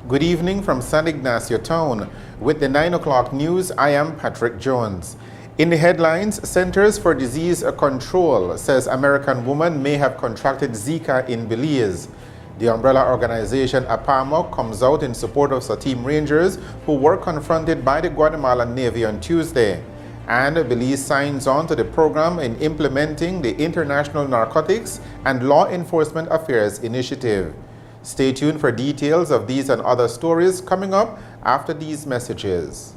Good evening from San Ignacio Town. With the 9 o'clock news, I am Patrick Jones. In the headlines, Centers for Disease Control says American woman may have contracted Zika in Belize. The umbrella organization APAMOC comes out in support of Satim Rangers who were confronted by the Guatemalan Navy on Tuesday. And Belize signs on to the program in implementing the International Narcotics and Law Enforcement Affairs Initiative. Stay tuned for details of these and other stories coming up after these messages.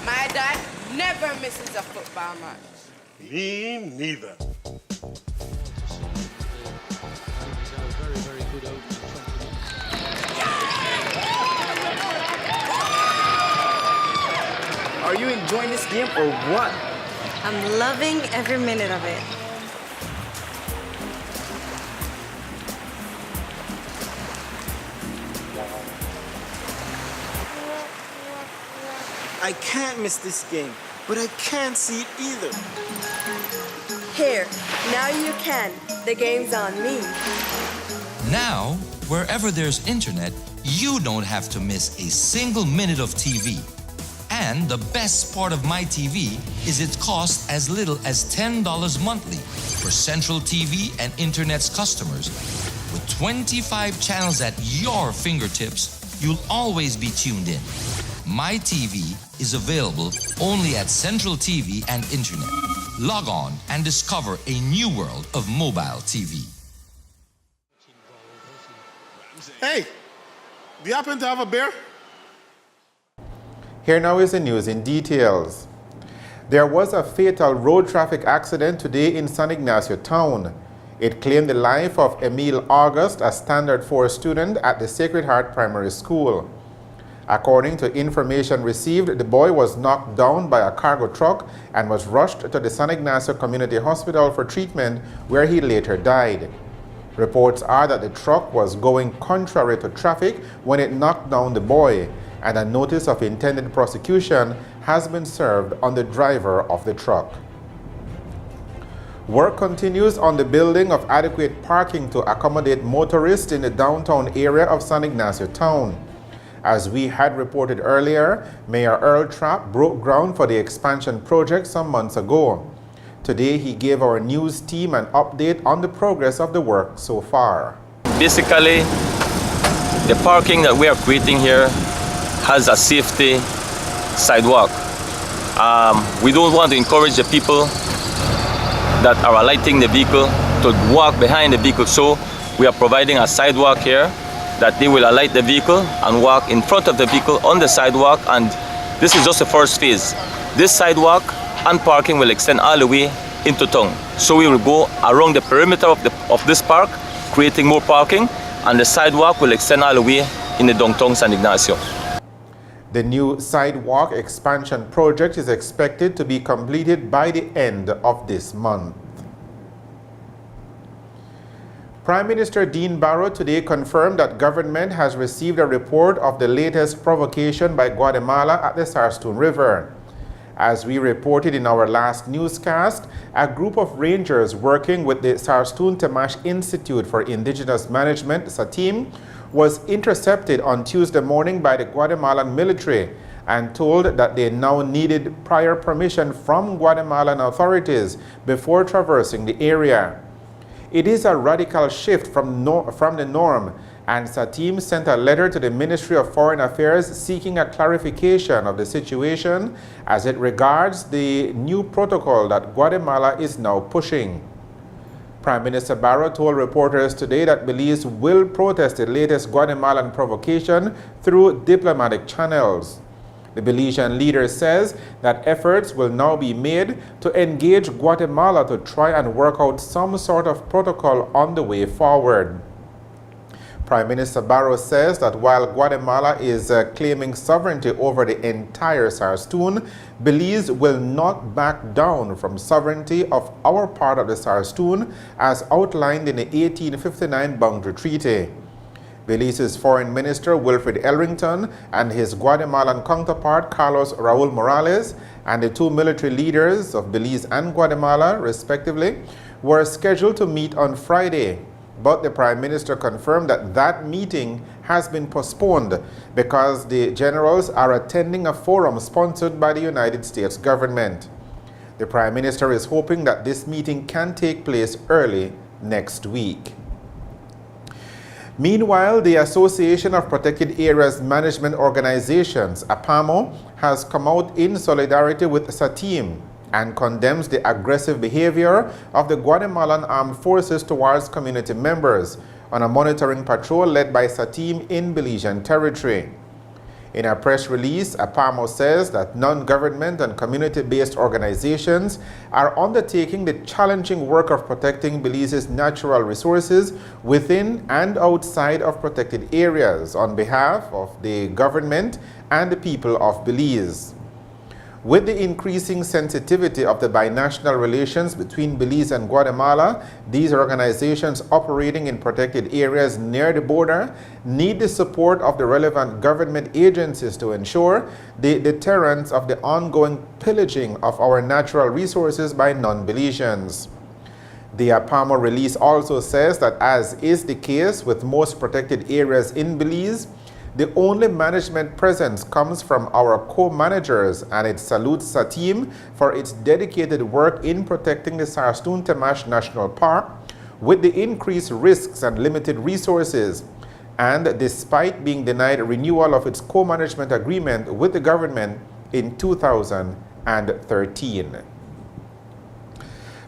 My dad never misses a football match. Me neither. Are you enjoying this game or what? I'm loving every minute of it. I can't miss this game, but I can't see it either. Here, now you can. The game's on me. Now, wherever there's internet, you don't have to miss a single minute of TV. And the best part of MyTV is it costs as little as $10 monthly for Central TV and Internet's customers. With 25 channels at your fingertips, you'll always be tuned in. MyTV is available only at Central TV and Internet. Log on and discover a new world of mobile TV. Hey, do you happen to have a beer? Here now is the news in details. There was a fatal road traffic accident today in San Ignacio Town. It claimed the life of Emile August, a Standard 4 student at the Sacred Heart Primary School. According to information received, the boy was knocked down by a cargo truck and was rushed to the San Ignacio Community Hospital for treatment, where he later died. Reports are that the truck was going contrary to traffic when it knocked down the boy, and a notice of intended prosecution has been served on the driver of the truck. Work continues on the building of adequate parking to accommodate motorists in the downtown area of San Ignacio Town. As we had reported earlier, Mayor Earl Trapp broke ground for the expansion project some months ago. Today, he gave our news team an update on the progress of the work so far. Basically, the parking that we are creating here has a safety sidewalk. We don't want to encourage the people that are alighting the vehicle to walk behind the vehicle, so we are providing a sidewalk here that they will alight the vehicle and walk in front of the vehicle on the sidewalk, and this is just the first phase. This sidewalk and parking will extend all the way into town. So we will go around the perimeter of this park, creating more parking, and the sidewalk will extend all the way in the downtown San Ignacio. The new sidewalk expansion project is expected to be completed by the end of this month. Prime Minister Dean Barrow today confirmed that government has received a report of the latest provocation by Guatemala at the Sarstoon River. As we reported in our last newscast, a group of rangers working with the Sarstoon Temash Institute for Indigenous Management, SATIM, was intercepted on Tuesday morning by the Guatemalan military and told that they now needed prior permission from Guatemalan authorities before traversing the area. It is a radical shift from the norm, and Satim sent a letter to the Ministry of Foreign Affairs seeking a clarification of the situation as it regards the new protocol that Guatemala is now pushing. Prime Minister Barrow told reporters today that Belize will protest the latest Guatemalan provocation through diplomatic channels. The Belizean leader says that efforts will now be made to engage Guatemala to try and work out some sort of protocol on the way forward. Prime Minister Barrow says that while Guatemala is claiming sovereignty over the entire Sarstoon, Belize will not back down from sovereignty of our part of the Sarstoon as outlined in the 1859 Boundary Treaty. Belize's Foreign Minister Wilfred Elrington and his Guatemalan counterpart Carlos Raul Morales and the two military leaders of Belize and Guatemala, respectively, were scheduled to meet on Friday. But the Prime Minister confirmed that that meeting has been postponed because the generals are attending a forum sponsored by the United States government. The Prime Minister is hoping that this meeting can take place early next week. Meanwhile, the Association of Protected Areas Management Organizations, APAMO, has come out in solidarity with Satim and condemns the aggressive behavior of the Guatemalan Armed Forces towards community members on a monitoring patrol led by Satim in Belizean territory. In a press release, APAMO says that non-government and community-based organizations are undertaking the challenging work of protecting Belize's natural resources within and outside of protected areas on behalf of the government and the people of Belize. With the increasing sensitivity of the binational relations between Belize and Guatemala, these organizations operating in protected areas near the border need the support of the relevant government agencies to ensure the deterrence of the ongoing pillaging of our natural resources by non-Belizeans. The APAMO release also says that, as is the case with most protected areas in Belize, the only management presence comes from our co-managers, and it salutes Satim for its dedicated work in protecting the Sarstoon Temash National Park with the increased risks and limited resources, and despite being denied renewal of its co-management agreement with the government in 2013.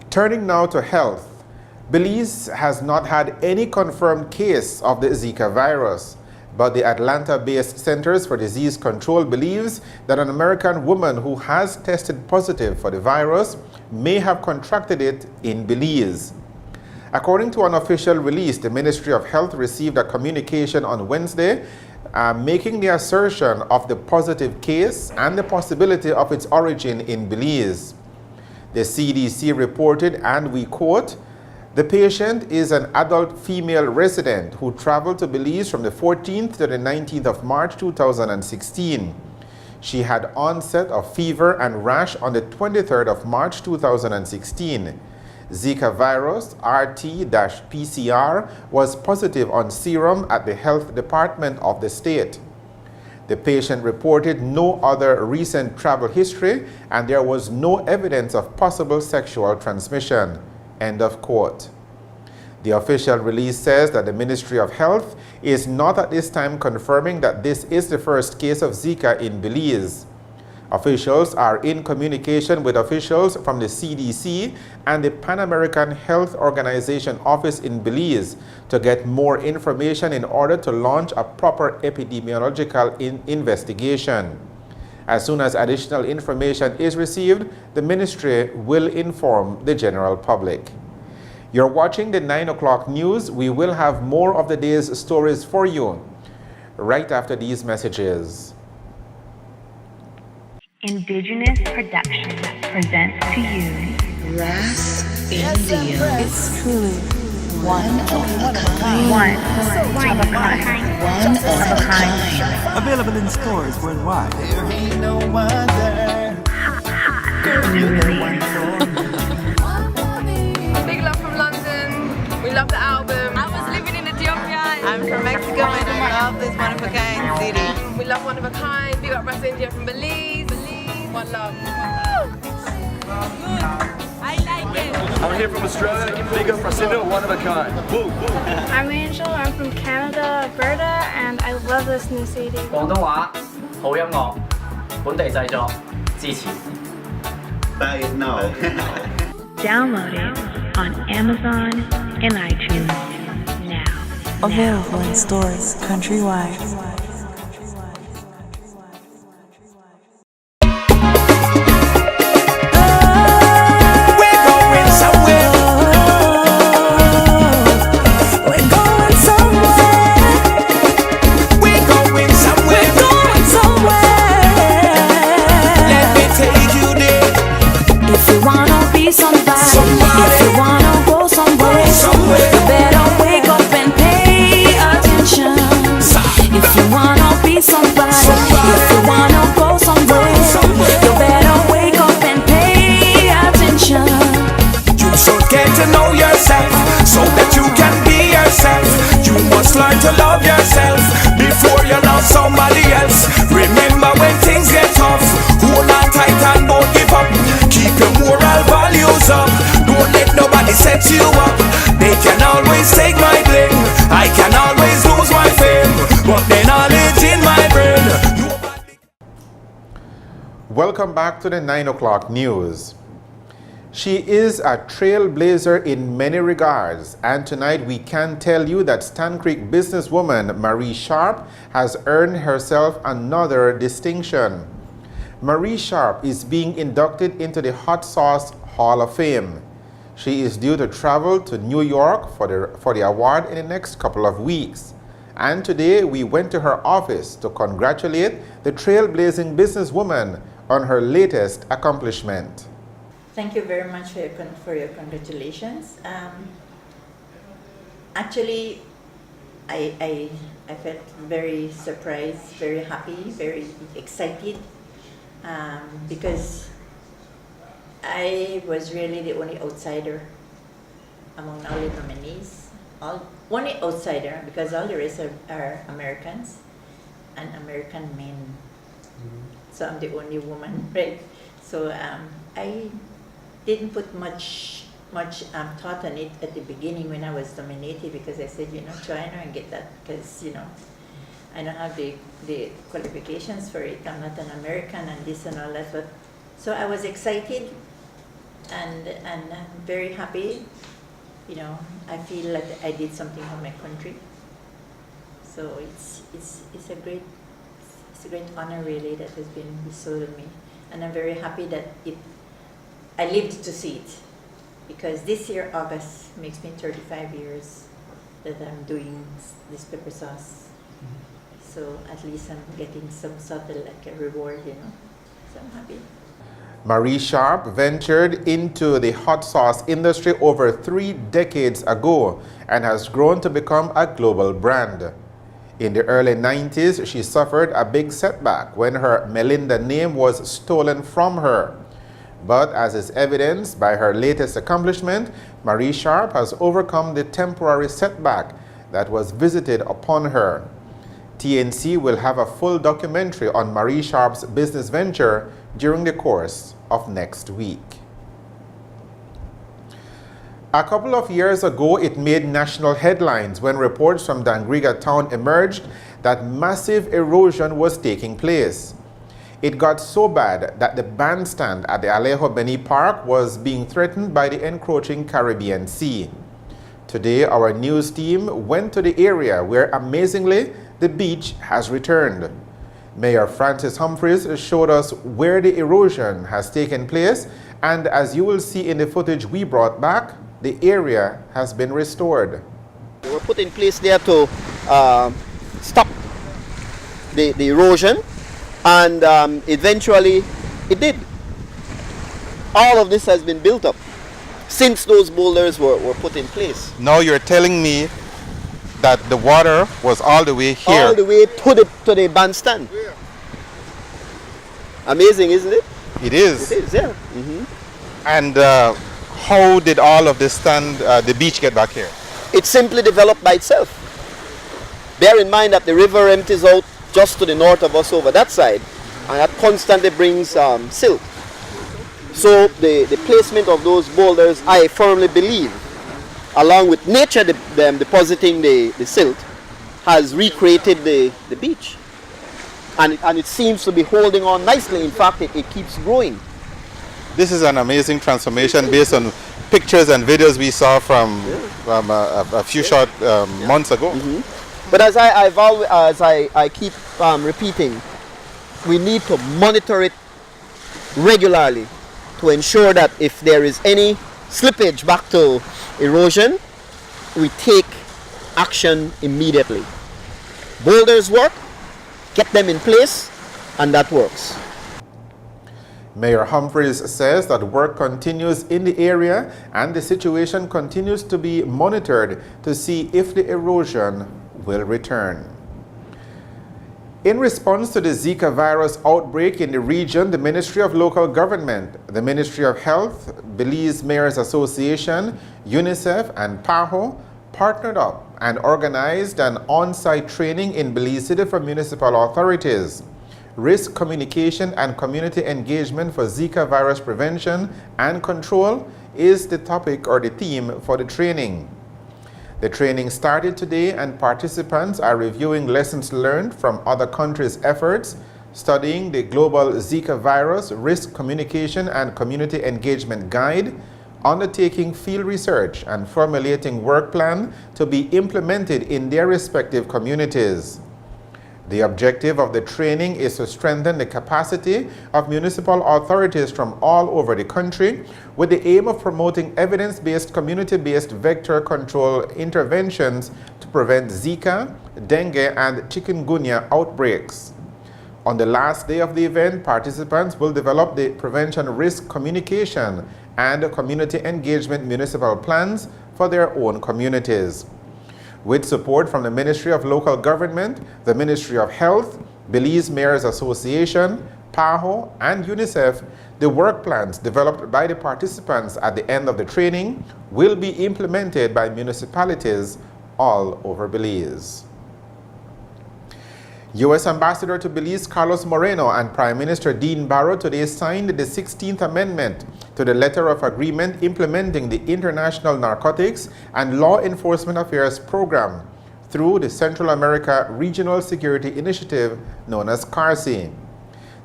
Turning now to health, Belize has not had any confirmed case of the Zika virus, but the Atlanta-based Centers for Disease Control believes that an American woman who has tested positive for the virus may have contracted it in Belize. According to an official release, the Ministry of Health received a communication on Wednesday making the assertion of the positive case and the possibility of its origin in Belize. The CDC reported, and we quote, "The patient is an adult female resident who traveled to Belize from the 14th to the 19th of March 2016. She had onset of fever and rash on the 23rd of March 2016. Zika virus RT-PCR was positive on serum at the health department of the state. The patient reported no other recent travel history, and there was no evidence of possible sexual transmission." End of quote. The official release says that the Ministry of Health is not at this time confirming that this is the first case of Zika in Belize. Officials are in communication with officials from the CDC and the Pan American Health Organization office in Belize to get more information in order to launch a proper epidemiological investigation. As soon as additional information is received, the ministry will inform the general public. You're watching the 9 o'clock news. We will have more of the day's stories for you right after these messages. Indigenous Production presents to you Ras India. It's truly One of a kind. One of a kind. One of a kind. Available in stores worldwide. There ain't no other. New release. Big love from London. We love the album. I was living in Ethiopia. I'm from Mexico and I love this one of a kind city. We love One of a Kind. Big up Ras India from Belize. One love. I I'm here from Australia. Big up Francino, one of a kind. Woo, woo. I'm Angel. I'm from Canada, Alberta, and I love this new CD. 廣東話好音樂，本地製作，支持。 Buy it now. Download it on Amazon and iTunes now. Available in stores countrywide. To love yourself before you love somebody else. Remember when things get tough, hold on tight and don't give up. Keep your moral values up. Don't let nobody set you up. They can always take my blame, I can always lose my fame, but then knowledge in my brain. Welcome back to the 9 o'clock news. She is a trailblazer in many regards, and tonight we can tell you that Stan Creek businesswoman Marie Sharp has earned herself another distinction. Marie Sharp is being inducted into the Hot Sauce Hall of Fame. She is due to travel to New York for the award in the next couple of weeks. And today we went to her office to congratulate the trailblazing businesswoman on her latest accomplishment. Thank you very much for your congratulations. Actually, I felt very surprised, very happy, very excited because I was really the only outsider among all the nominees. Only outsider because all the rest are Americans and American men. So I'm the only woman, right? So I didn't put much thought on it at the beginning when I was nominated because I said, try and get that because, I don't have the qualifications for it. I'm not an American and this and all that. But, so I was excited and I'm very happy. I feel like I did something for my country. So it's a great honor really that has been bestowed on me. And I'm very happy that I lived to see it because this year, August, makes me 35 years that I'm doing this pepper sauce. So at least I'm getting some sort of like a reward, So I'm happy. Marie Sharp ventured into the hot sauce industry over 3 decades ago and has grown to become a global brand. In the early 90s, she suffered a big setback when her Melinda name was stolen from her. But as is evidenced by her latest accomplishment, Marie Sharp has overcome the temporary setback that was visited upon her. TNC will have a full documentary on Marie Sharp's business venture during the course of next week. A couple of years ago, it made national headlines when reports from Dangriga town emerged that massive erosion was taking place. It got so bad that the bandstand at the Alejo Beni Park was being threatened by the encroaching Caribbean Sea. Today, our news team went to the area where, amazingly, the beach has returned. Mayor Francis Humphreys showed us where the erosion has taken place, and as you will see in the footage we brought back, the area has been restored. They were put in place there to stop the erosion. And eventually it did. All of this has been built up since those boulders were put in place. Now you're telling me that the water was all the way here? All the way to the bandstand. Amazing, isn't it? It is. It is, yeah. And how did all of this the beach get back here? It simply developed by itself. Bear in mind that the river empties out just to the north of us over that side, and that constantly brings silt. So the placement of those boulders, I firmly believe, along with nature them depositing the silt, has recreated the beach. And it seems to be holding on nicely. In fact, it keeps growing. This is an amazing transformation based on pictures and videos we saw from a few short months ago. But as I keep repeating, we need to monitor it regularly to ensure that if there is any slippage back to erosion, we take action immediately. Boulders work, get them in place, and that works. Mayor Humphreys says that work continues in the area and the situation continues to be monitored to see if the erosion will return. In response to the Zika virus outbreak in the region, the Ministry of Local Government, the Ministry of Health, Belize Mayors Association, UNICEF, and PAHO partnered up and organized an on-site training in Belize City for municipal authorities. Risk communication and community engagement for Zika virus prevention and control is the topic or the theme for the training. The training started today and participants are reviewing lessons learned from other countries' efforts, studying the Global Zika Virus Risk Communication and Community Engagement Guide, undertaking field research and formulating work plan to be implemented in their respective communities. The objective of the training is to strengthen the capacity of municipal authorities from all over the country with the aim of promoting evidence-based, community-based vector control interventions to prevent Zika, dengue, and chikungunya outbreaks. On the last day of the event, participants will develop the prevention risk communication and community engagement municipal plans for their own communities. With support from the Ministry of Local Government, the Ministry of Health, Belize Mayors Association, PAHO, and UNICEF, the work plans developed by the participants at the end of the training will be implemented by municipalities all over Belize. U.S. Ambassador to Belize Carlos Moreno and Prime Minister Dean Barrow today signed the 16th Amendment to the Letter of Agreement implementing the International Narcotics and Law Enforcement Affairs Program through the Central America Regional Security Initiative known as CARSI.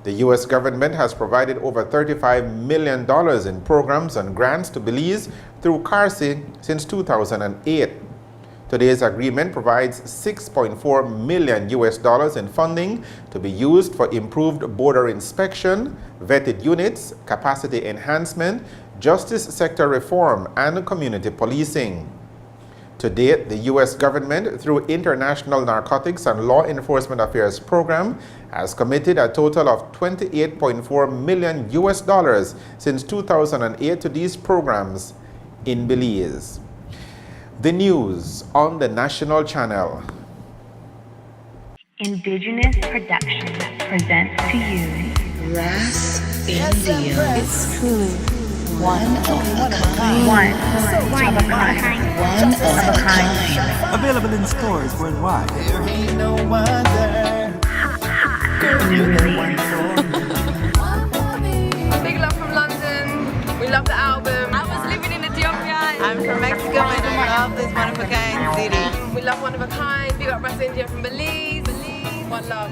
The U.S. government has provided over $35 million in programs and grants to Belize through CARSI since 2008. Today's agreement provides $6.4 million in funding to be used for improved border inspection, vetted units, capacity enhancement, justice sector reform, and community policing. To date, the U.S. government, through International Narcotics and Law Enforcement Affairs Program, has committed a total of $28.4 million since 2008 to these programs in Belize. The news on the National Channel. Indigenous Productions presents to you Ras India. It's truly one of a kind. One of a kind. One of a kind. Available in stores worldwide. There ain't no other. Big love from London. We love the album. I was living in Ethiopia. I'm from Mexico and I love this one of a kind city. We love One of a Kind. Big up Ras India from Belize. One love.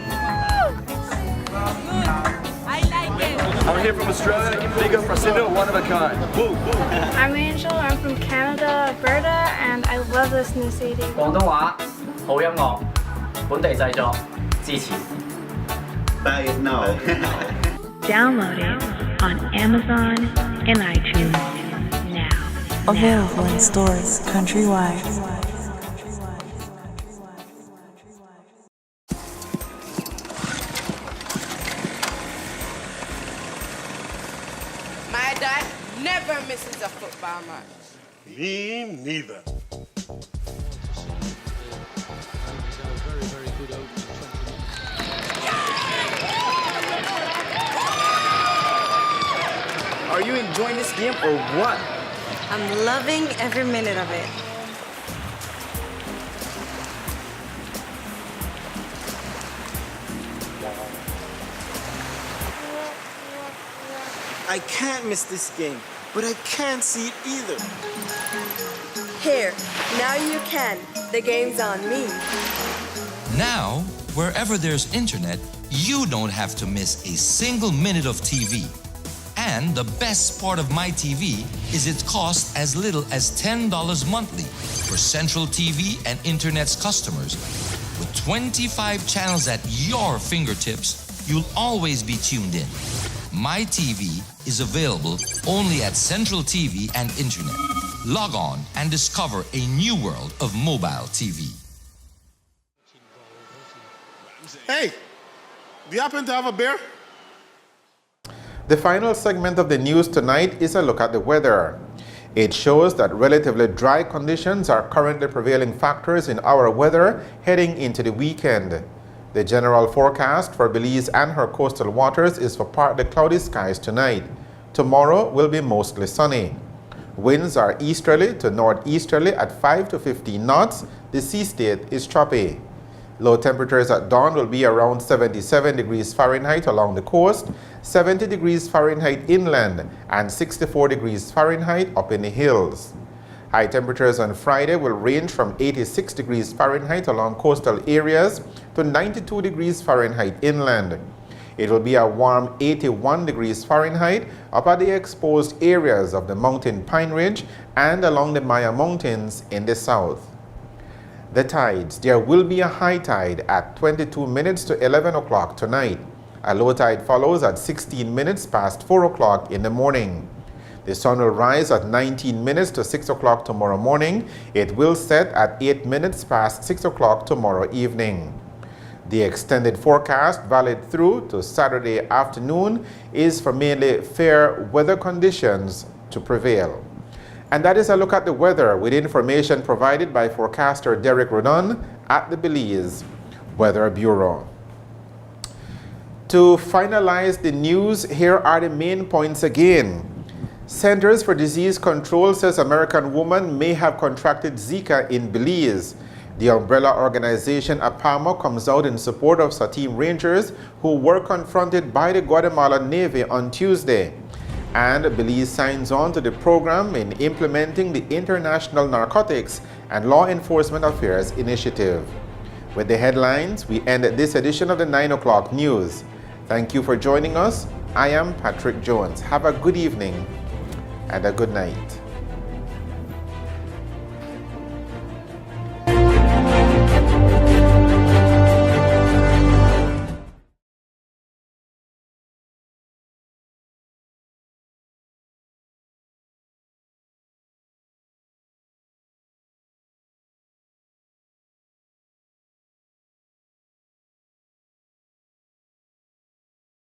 I like it. I'm here from Australia. Big up Frasinda, one of a kind. Woo, woo. I'm Angel. I'm from Canada, Alberta, and I love this new CD. 廣東話好音樂，本地製作，支持。 Buy it now. Download it on Amazon and iTunes now. Available in stores countrywide. My dad never misses a football match. Me neither. Are you enjoying this game or what? I'm loving every minute of it. I can't miss this game, but I can't see it either. Here, now you can. The game's on me. Now, wherever there's internet, you don't have to miss a single minute of TV. And the best part of MyTV is it costs as little as $10 monthly for Central TV and Internet's customers. With 25 channels at your fingertips, you'll always be tuned in. MyTV is available only at Central TV and Internet. Log on and discover a new world of mobile TV. Hey, do you happen to have a beer? The final segment of the news tonight is a look at the weather. It shows that relatively dry conditions are currently prevailing factors in our weather heading into the weekend. The general forecast for Belize and her coastal waters is for partly cloudy skies tonight. Tomorrow will be mostly sunny. Winds are easterly to northeasterly at 5 to 15 knots. The sea state is choppy. Low temperatures at dawn will be around 77 degrees Fahrenheit along the coast, 70 degrees Fahrenheit inland, and 64 degrees Fahrenheit up in the hills. High temperatures on Friday will range from 86 degrees Fahrenheit along coastal areas to 92 degrees Fahrenheit inland. It will be a warm 81 degrees Fahrenheit up at the exposed areas of the mountain Pine Ridge and along the Maya Mountains in the south. The tides. There will be a high tide at 22 minutes to 11 o'clock tonight. A low tide follows at 16 minutes past 4 o'clock in the morning. The sun will rise at 19 minutes to 6 o'clock tomorrow morning. It will set at 8 minutes past 6 o'clock tomorrow evening. The extended forecast, valid through to Saturday afternoon, is for mainly fair weather conditions to prevail. And that is a look at the weather with information provided by forecaster Derek Rodon at the Belize Weather Bureau. To finalize the news, here are the main points again. Centers for Disease Control says American woman may have contracted Zika in Belize. The umbrella organization APAMO comes out in support of Satim Rangers who were confronted by the Guatemalan Navy on Tuesday. And Belize signs on to the program in implementing the International Narcotics and Law Enforcement Affairs Initiative. With the headlines, we end this edition of the 9 o'clock news. Thank you for joining us. I am Patrick Jones. Have a good evening and a good night.